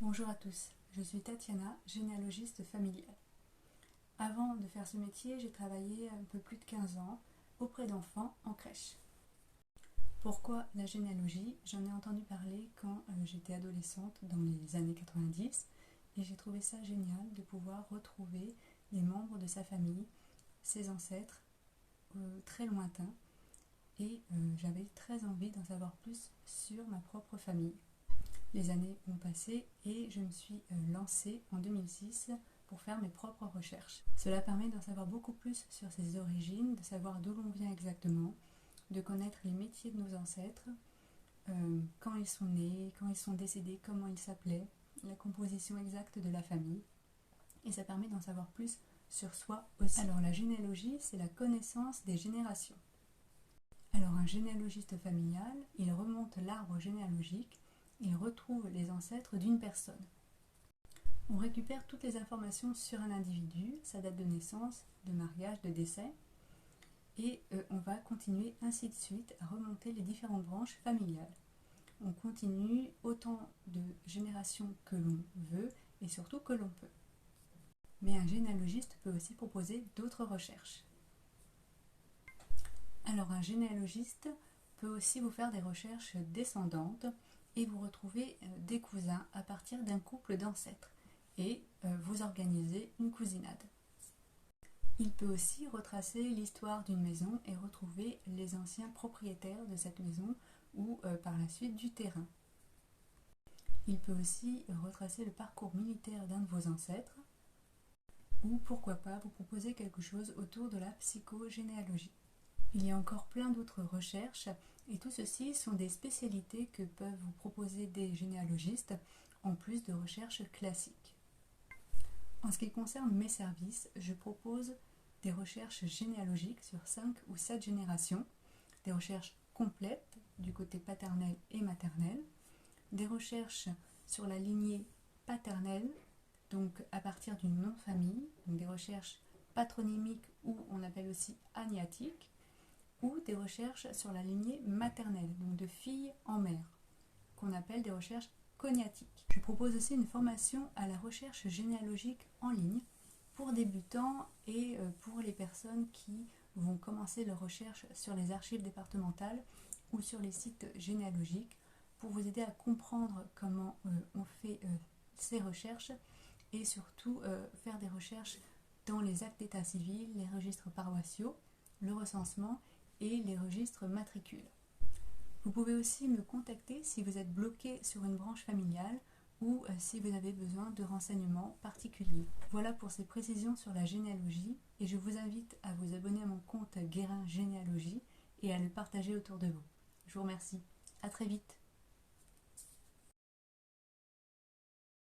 Bonjour à tous, je suis Tatiana, généalogiste familiale. Avant de faire ce métier, j'ai travaillé un peu plus de 15 ans auprès d'enfants en crèche. Pourquoi la généalogie? J'en ai entendu parler quand j'étais adolescente dans les années 90 et j'ai trouvé ça génial de pouvoir retrouver les membres de sa famille, ses ancêtres très lointains et j'avais très envie d'en savoir plus sur ma propre famille. Les années ont passé et je me suis lancée en 2006 pour faire mes propres recherches. Cela permet d'en savoir beaucoup plus sur ses origines, de savoir d'où l'on vient exactement, de connaître les métiers de nos ancêtres, quand ils sont nés, quand ils sont décédés, comment ils s'appelaient, la composition exacte de la famille. Et ça permet d'en savoir plus sur soi aussi. Alors la généalogie, c'est la connaissance des générations. Alors un généalogiste familial, il remonte l'arbre généalogique, il retrouve les ancêtres d'une personne. On récupère toutes les informations sur un individu, sa date de naissance, de mariage, de décès, et on va continuer ainsi de suite à remonter les différentes branches familiales. On continue autant de générations que l'on veut et surtout que l'on peut. Mais un généalogiste peut aussi proposer d'autres recherches. Alors un généalogiste peut aussi vous faire des recherches descendantes et vous retrouver des cousins à partir d'un couple d'ancêtres et vous organiser une cousinade. Il peut aussi retracer l'histoire d'une maison et retrouver les anciens propriétaires de cette maison ou par la suite du terrain. Il peut aussi retracer le parcours militaire d'un de vos ancêtres ou pourquoi pas vous proposer quelque chose autour de la psychogénéalogie. Il y a encore plein d'autres recherches et tout ceci sont des spécialités que peuvent vous proposer des généalogistes en plus de recherches classiques. En ce qui concerne mes services, je propose des recherches généalogiques sur 5 ou 7 générations, des recherches complètes du côté paternel et maternel, des recherches sur la lignée paternelle, donc à partir d'une nom de famille, donc des recherches patronymiques ou on appelle aussi agnatiques, ou des recherches sur la lignée maternelle, donc de fille en mère, qu'on appelle des recherches cognatiques. Je propose aussi une formation à la recherche généalogique en ligne pour débutants et pour les personnes qui vont commencer leur recherche sur les archives départementales ou sur les sites généalogiques pour vous aider à comprendre comment on fait ces recherches et surtout faire des recherches dans les actes d'état civil, les registres paroissiaux, le recensement et les registres matricules. Vous pouvez aussi me contacter si vous êtes bloqué sur une branche familiale ou si vous avez besoin de renseignements particuliers. Voilà pour ces précisions sur la généalogie et je vous invite à vous abonner à mon compte Guérin Généalogie et à le partager autour de vous. Je vous remercie. À très vite.